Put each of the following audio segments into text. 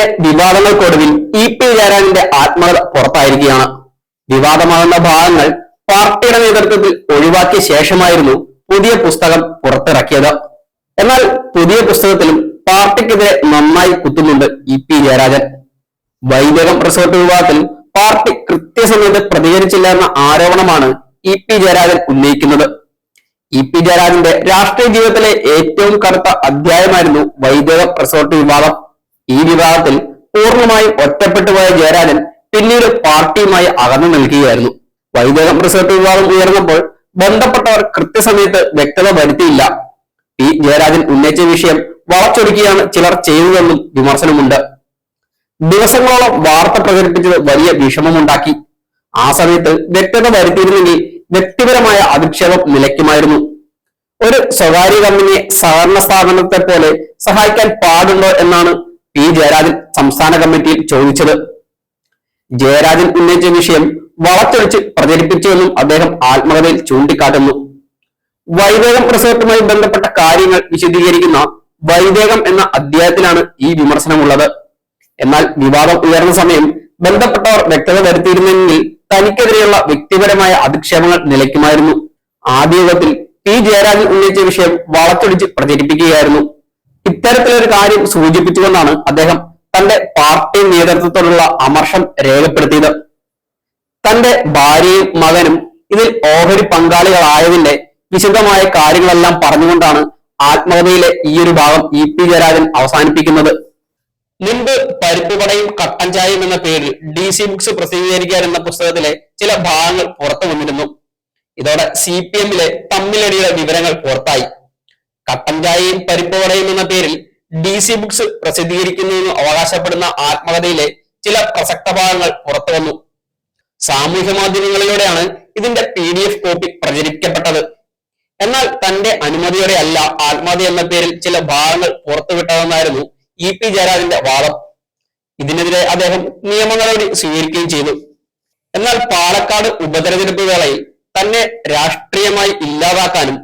അങ്ങനെ വിവാദങ്ങൾക്കൊടുവിൽ ഇ.പി. ജയരാജന്റെ ആത്മകഥ പുറത്തായിരിക്കുകയാണ്. വിവാദമാകുന്ന ഭാഗങ്ങൾ പാർട്ടിയുടെ നേതൃത്വത്തിൽ ഒഴിവാക്കിയ ശേഷമായിരുന്നു പുതിയ പുസ്തകം പുറത്തിറക്കിയത്. എന്നാൽ പുതിയ പുസ്തകത്തിലും പാർട്ടിക്കെതിരെ നന്നായി കുത്തുന്നുണ്ട് ഇ.പി. ജയരാജൻ. വൈദേകം റിസോർട്ട് വിവാദത്തിൽ പാർട്ടി കൃത്യസമയത്ത് പ്രതികരിച്ചില്ല എന്ന ആരോപണമാണ് ഇ.പി. ജയരാജൻ ഉന്നയിക്കുന്നത്. ഇ.പി. ജയരാജന്റെ രാഷ്ട്രീയ ജീവിതത്തിലെ ഏറ്റവും കറുത്ത അധ്യായമായിരുന്നു വൈദേകം റിസോർട്ട് വിവാദം. ഈ വിവാദത്തിൽ പൂർണ്ണമായും ഒറ്റപ്പെട്ടുപോയ ജയരാജൻ പിന്നീട് പാർട്ടിയുമായി അകന്നു നിൽക്കുകയായിരുന്നു. വൈദേകം റിസോർട്ട് വിവാദം ഉയർന്നപ്പോൾ ബന്ധപ്പെട്ടവർ കൃത്യസമയത്ത് വ്യക്തത വരുത്തിയില്ല. പി ജയരാജൻ ഉന്നയിച്ച വിഷയം വളച്ചൊടുക്കിയാണ് ചിലർ ചെയ്തതെന്നും വിമർശനമുണ്ട്. ദിവസങ്ങളോളം വാർത്ത പ്രചരിപ്പിച്ചത് വലിയ വിഷമമുണ്ടാക്കി. ആ സമയത്ത് വ്യക്തത വരുത്തിയിരുന്നെങ്കിൽ വ്യക്തിപരമായ അധിക്ഷേപം നിലയ്ക്കുമായിരുന്നു. ഒരു സ്വകാര്യ കമ്പനിയെ സഹകരണ സ്ഥാപനത്തെ പോലെ സഹായിക്കാൻ പാടുണ്ടോ എന്നാണ് പി ജയരാജൻ സംസ്ഥാന കമ്മിറ്റിയിൽ ചോദിച്ചത്. ജയരാജൻ ഉന്നയിച്ച വിഷയം വളച്ചൊടിച്ച് പ്രചരിപ്പിച്ചുവെന്നും അദ്ദേഹം ആത്മകഥയിൽ ചൂണ്ടിക്കാട്ടുന്നു. വൈദേകം റിസോർട്ടുമായി ബന്ധപ്പെട്ട കാര്യങ്ങൾ വിശദീകരിക്കുന്ന വൈദേകം എന്ന അധ്യായത്തിലാണ് ഈ വിമർശനമുള്ളത്. എന്നാൽ വിവാദം ഉയർന്ന സമയം ബന്ധപ്പെട്ടവർ വ്യക്തത വരുത്തിയിരുന്നെങ്കിൽ തനിക്കെതിരെയുള്ള വ്യക്തിപരമായ അധിക്ഷേപങ്ങൾ നിലയ്ക്കുമായിരുന്നു. ആദ്യ യുഗത്തിൽ പി ജയരാജൻ ഉന്നയിച്ച വിഷയം വളച്ചൊടിച്ച് പ്രചരിപ്പിക്കുകയായിരുന്നു. ഇത്തരത്തിലൊരു കാര്യം സൂചിപ്പിച്ചുകൊണ്ടാണ് അദ്ദേഹം തന്റെ പാർട്ടി നേതൃത്വത്തോടുള്ള അമർഷം രേഖപ്പെടുത്തിയത്. തന്റെ ഭാര്യയും മകനും ഇതിൽ ഓഹരി പങ്കാളികളായതിന്റെ വിശദമായ കാര്യങ്ങളെല്ലാം പറഞ്ഞുകൊണ്ടാണ് ആത്മകഥയിലെ ഈയൊരു ഭാഗം ഇ.പി. ജയരാജൻ അവസാനിപ്പിക്കുന്നത്. മുൻപ് പരിപ്പുവടയും കട്ടൻ ചായയും എന്ന പേരിൽ DC ബുക്സ് പ്രസിദ്ധീകരിക്കാൻ എന്ന പുസ്തകത്തിലെ ചില ഭാഗങ്ങൾ പുറത്തു വന്നിരുന്നു. ഇതോടെ CPM-ലെ തമ്മിലടിയുടെ വിവരങ്ങൾ പുറത്തായി. കട്ടൻ ചായയും പരിപ്പുവടയും എന്ന പേരിൽ DC ബുക്സ് പ്രസിദ്ധീകരിക്കുന്നുവെന്ന് അവകാശപ്പെടുന്ന ആത്മകഥയിലെ ചില പ്രസക്ത ഭാഗങ്ങൾ പുറത്തു വന്നു. സാമൂഹ്യ മാധ്യമങ്ങളിലൂടെയാണ് ഇതിന്റെ PDF കോപ്പി പ്രചരിപ്പിക്കപ്പെട്ടത്. എന്നാൽ തന്റെ അനുമതിയോടെ അല്ല ആത്മകഥ എന്ന പേരിൽ ചില ഭാഗങ്ങൾ പുറത്തുവിട്ടതെന്നായിരുന്നു ഇ.പി. ജയരാജന്റെ വാദം. ഇതിനെതിരെ അദ്ദേഹം നിയമ നടപടി സ്വീകരിക്കുകയും ചെയ്തു. എന്നാൽ പാലക്കാട് ഉപതെരഞ്ഞെടുപ്പ് വേളയിൽ തന്നെ രാഷ്ട്രീയമായി ഇല്ലാതാക്കാനും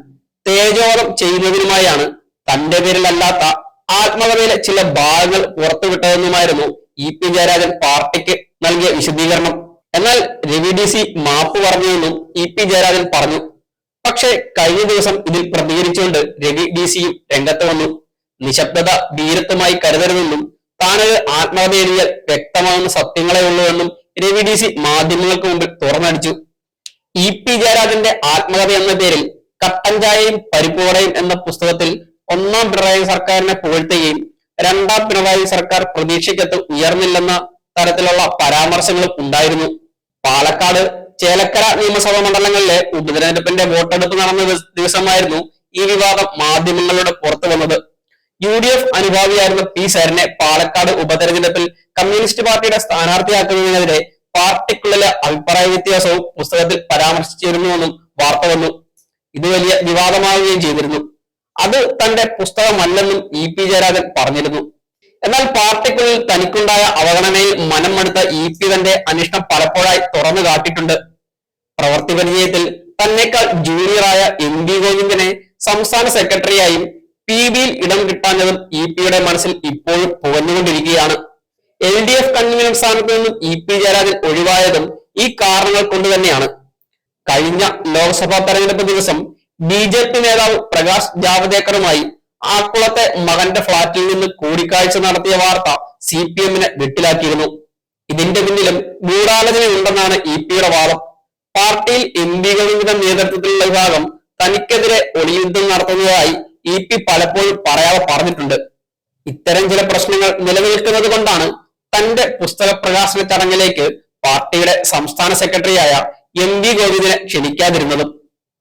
തേജോവധം ചെയ്യുന്നതിനുമായാണ് തന്റെ പേരിലല്ലാത്ത ആത്മകഥയിലെ ചില ഭാഗങ്ങൾ പുറത്തുവിട്ടതെന്നുമായിരുന്നു ഇ.പി. ജയരാജൻ പാർട്ടിക്ക് നൽകിയ വിശദീകരണം. എന്നാൽ രവി DC മാപ്പ് പറഞ്ഞുവെന്നും ഇ.പി. ജയരാജൻ പറഞ്ഞു. പക്ഷേ കഴിഞ്ഞ ദിവസം ഇതിൽ പ്രതികരിച്ചുകൊണ്ട് രവി DC-യും രംഗത്ത് വന്നു. നിശബ്ദത വീരത്വമായി കരുതരുതെന്നും താനത് ആത്മകഥ എഴുതിയാൽ വ്യക്തമാകുന്ന സത്യങ്ങളെ ഉള്ളൂവെന്നും രവി DC മാധ്യമങ്ങൾക്ക് മുമ്പിൽ തുറന്നടിച്ചു. ഇ.പി. ജയരാജന്റെ ആത്മകഥ എന്ന പേരിൽ കട്ടൻ ചായയും പരിപ്പുവടയും എന്ന പുസ്തകത്തിൽ ഒന്നാം പിണറായി സർക്കാരിനെ പുകഴ്ത്തുകയും രണ്ടാം പിണറായി സർക്കാർ പ്രതീക്ഷയ്ക്കത്ത് ഉയർന്നില്ലെന്ന തരത്തിലുള്ള പരാമർശങ്ങളും ഉണ്ടായിരുന്നു. പാലക്കാട് ചേലക്കര നിയമസഭാ മണ്ഡലങ്ങളിലെ ഉപതെരഞ്ഞെടുപ്പിന്റെ വോട്ടെടുപ്പ് നടന്ന ദിവസമായിരുന്നു ഈ വിവാദം മാധ്യമങ്ങളിലൂടെ പുറത്തു വന്നത്. UDF അനുഭാവിയായിരുന്ന പി സരനെ പാലക്കാട് ഉപതെരഞ്ഞെടുപ്പിൽ കമ്മ്യൂണിസ്റ്റ് പാർട്ടിയുടെ സ്ഥാനാർത്ഥിയാക്കുന്നതിനെതിരെ പാർട്ടിക്കുള്ളിലെ അഭിപ്രായ വ്യത്യാസവും പുസ്തകത്തിൽ പരാമർശിച്ചിരുന്നുവെന്നും വാർത്ത വന്നു. ഇത് വലിയ വിവാദമാവുകയും ചെയ്തിരുന്നു. അത് തന്റെ പുസ്തകമല്ലെന്നും ഇ.പി. ജയരാജൻ പറഞ്ഞിരുന്നു. എന്നാൽ പാർട്ടിക്കുള്ളിൽ തനിക്കുണ്ടായ അവഗണനയിൽ മനം മടുത്ത ഇ.പി. തന്റെ അനിഷ്ടം പലപ്പോഴായി തുറന്നു കാട്ടിയിട്ടുണ്ട്. പ്രവൃത്തി പരിചയത്തിൽ തന്നെക്കാൾ ജൂനിയറായ M.V. ഗോവിന്ദനെ സംസ്ഥാന സെക്രട്ടറിയായും PB-യിൽ ഇടം കിട്ടാഞ്ഞതും ഇ.പി.യുടെ മനസ്സിൽ ഇപ്പോഴും പുകഞ്ഞുകൊണ്ടിരിക്കുകയാണ്. LDF കൺവീനർ സ്ഥാനത്ത് നിന്നും ഇ.പി. ജയരാജൻ ഒഴിവായതും ഈ കാരണങ്ങൾ കൊണ്ടുതന്നെയാണ്. കഴിഞ്ഞ ലോക്സഭാ തെരഞ്ഞെടുപ്പ് ദിവസം BJP നേതാവ് പ്രകാശ് ജാവദേക്കറുമായി ആക്കുളത്തെ മകന്റെ ഫ്ളാറ്റിൽ നിന്ന് കൂടിക്കാഴ്ച നടത്തിയ വാർത്ത CPM-നെ വെട്ടിലാക്കിയിരുന്നു. ഇതിന്റെ പിന്നിലും ഗൂഢാലോചനയുണ്ടെന്നാണ് ഇ.പി.യുടെ വാദം. പാർട്ടിയിൽ M.V. ഗോവിന്ദന്റെ നേതൃത്വത്തിലുള്ള വിഭാഗം തനിക്കെതിരെ ഒളിയുദ്ധം നടത്തുന്നതായി ഇ.പി. പലപ്പോഴും പറയാതെ പറഞ്ഞിട്ടുണ്ട്. ഇത്തരം ചില പ്രശ്നങ്ങൾ നിലനിൽക്കുന്നത് കൊണ്ടാണ് തന്റെ പുസ്തക പ്രകാശന ചടങ്ങിലേക്ക് പാർട്ടിയുടെ സംസ്ഥാന സെക്രട്ടറിയായ M.V. ഗോവിന്ദനെ ക്ഷണിക്കാതിരുന്നതും.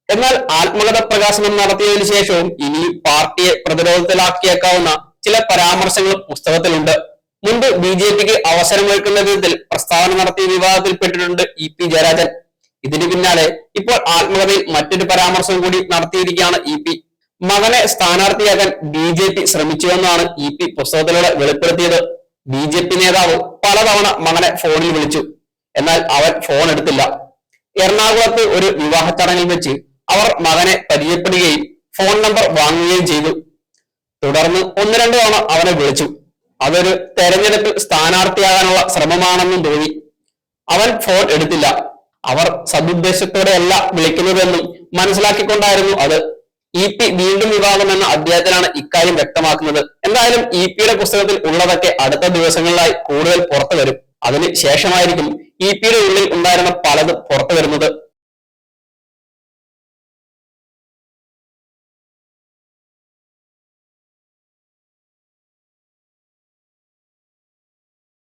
എന്നാൽ ആത്മകഥ പ്രകാശനം നടത്തിയതിനു ശേഷവും ഇനിയും പാർട്ടിയെ പ്രതിരോധത്തിലാക്കിയേക്കാവുന്ന ചില പരാമർശങ്ങളും പുസ്തകത്തിലുണ്ട്. മുൻപ് BJP-ക്ക് അവസരമൊരുക്കുന്ന വിധത്തിൽ പ്രസ്താവന നടത്തിയ വിവാദത്തിൽപ്പെട്ടിട്ടുണ്ട് ഇ.പി. ജയരാജൻ. ഇതിനു പിന്നാലെ ഇപ്പോൾ ആത്മകഥയിൽ മറ്റൊരു പരാമർശം കൂടി നടത്തിയിരിക്കുകയാണ് ഇ.പി. മകനെ സ്ഥാനാർത്ഥിയാക്കാൻ BJP ശ്രമിച്ചുവെന്നാണ് ഇ.പി. പുസ്തകത്തിലൂടെ വെളിപ്പെടുത്തിയത്. BJP നേതാവ് പലതവണ മകനെ ഫോണിൽ വിളിച്ചു. എന്നാൽ അവൻ ഫോൺ എടുത്തില്ല. എറണാകുളത്ത് ഒരു വിവാഹ ചടങ്ങിൽ വെച്ച് അവർ മകനെ പരിചയപ്പെടുകയും ഫോൺ നമ്പർ വാങ്ങുകയും ചെയ്തു. തുടർന്ന് 1-2 തവണ അവനെ വിളിച്ചു. അതൊരു തെരഞ്ഞെടുപ്പിൽ സ്ഥാനാർത്ഥിയാകാനുള്ള ശ്രമമാണെന്നും തോന്നി. അവൻ ഫോൺ എടുത്തില്ല. അവർ സതുദ്ദേശത്തോടെയല്ല വിളിക്കുന്നതെന്നും മനസ്സിലാക്കിക്കൊണ്ടായിരുന്നു അത്. EP വീണ്ടും വിവാദമെന്ന അധ്യായത്തിലാണ് ഇക്കാര്യം വ്യക്തമാക്കുന്നത്. എന്തായാലും EP പുസ്തകത്തിൽ ഉള്ളതൊക്കെ അടുത്ത ദിവസങ്ങളിലായി കൂടുതൽ പുറത്തു വരും. അതിന് ശേഷമായിരിക്കും EP ഉള്ളിൽ ഉണ്ടായിരുന്ന പലതും പുറത്തു വരുന്നത്.